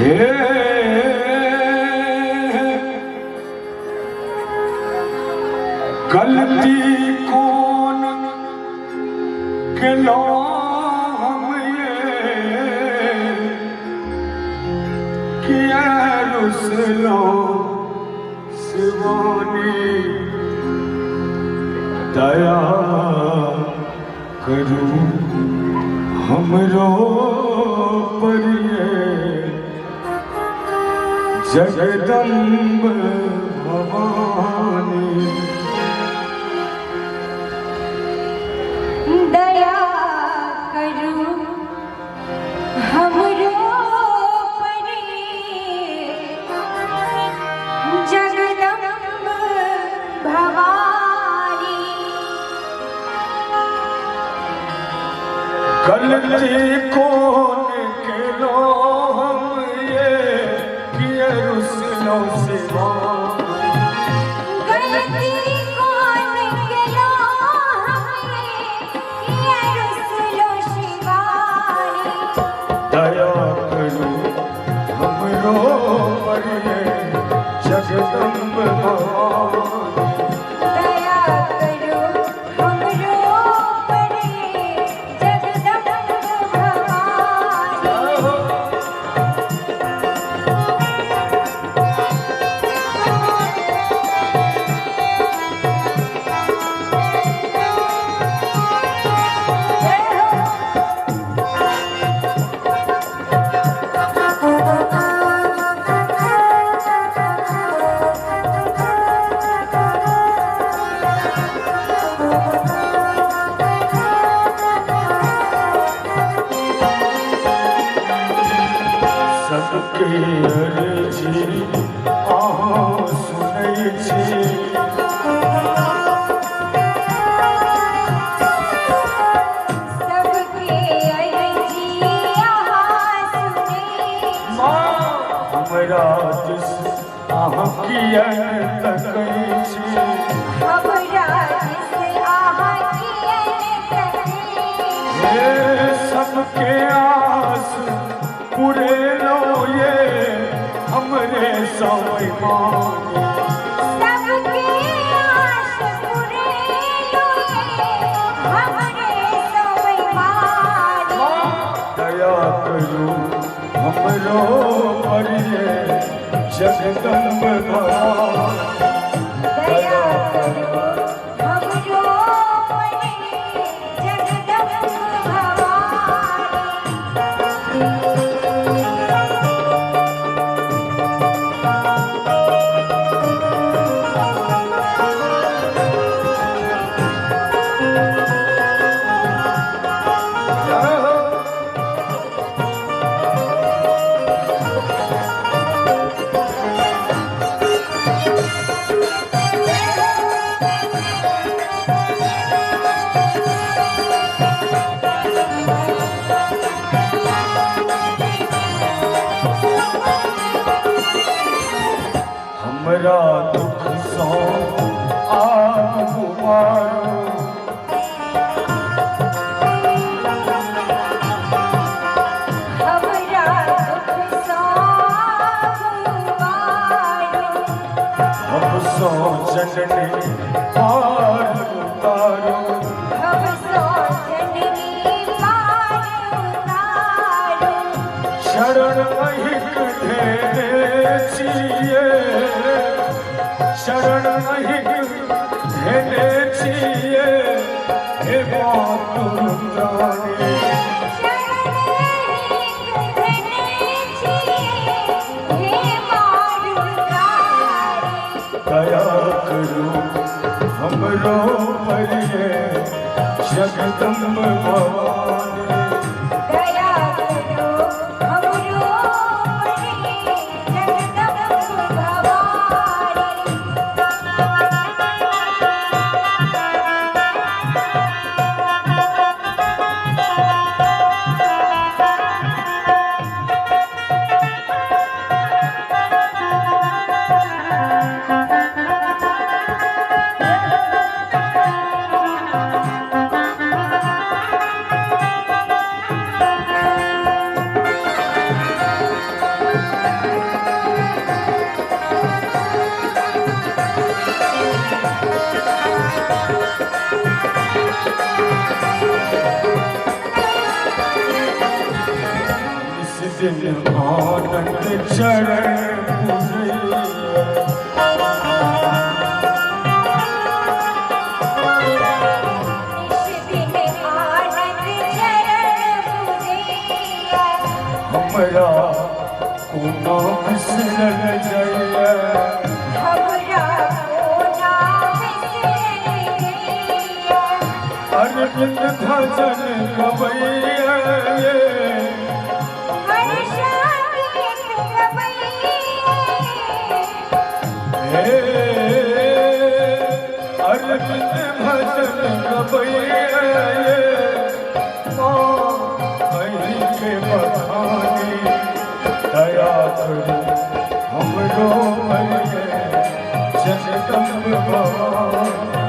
हे गलती कौन किलो हम ये किया रुसलो शिवानी दया करूं हमरो पर जगदम्ब भवानी दया करूं हमरो परे जगदम्ब भवानी गलती कौन किलो हम ये किए रुसलो सिवा गलती कौन किलो हमने किए रुसलो शिवानी दया करूं हमरो पर जगदम्ब भवानी दया करूं हमरो परे जगदम्ब भवानी सबके अर्जी अहाँ सुनै छी सबके अर्जी अहाँ सुनै हमरा दिस अहाँ किया तकै छी हमरा दिस अहाँ किएक तकै हे सबके आस पुरेलो ये हमरे स्वाभिमानी सबके आस पुरेलो ये हमरे स्वाभिमानी दया करूं हमरो पर जगदम्ब भवानी दया करो हमरो परे जगदम्ब भवानी हमरा दुख सो आप मारो हमरा दुख सारो हम सो जननी पार उतारो हम सो जननी पार उतारो शरण अहिक धेने छिए शरण अहिक धेने छिए हे मातुरानी दया करूं हमरो पर जगदम्ब भवानी दया करो हमरो परे जगदम्ब भवानी दिन आनंद चरण पूजैया निज दिन आनंद चरण पूजैया हमरा कोनो बिसरल जइया हमरा कोना बिसरल जइया अरविंद भजन गवैया वर्षा गीत गवैया हे अरविंद भजन गवैया के बखानी दया करो हमरो पर जगदम्ब भवानी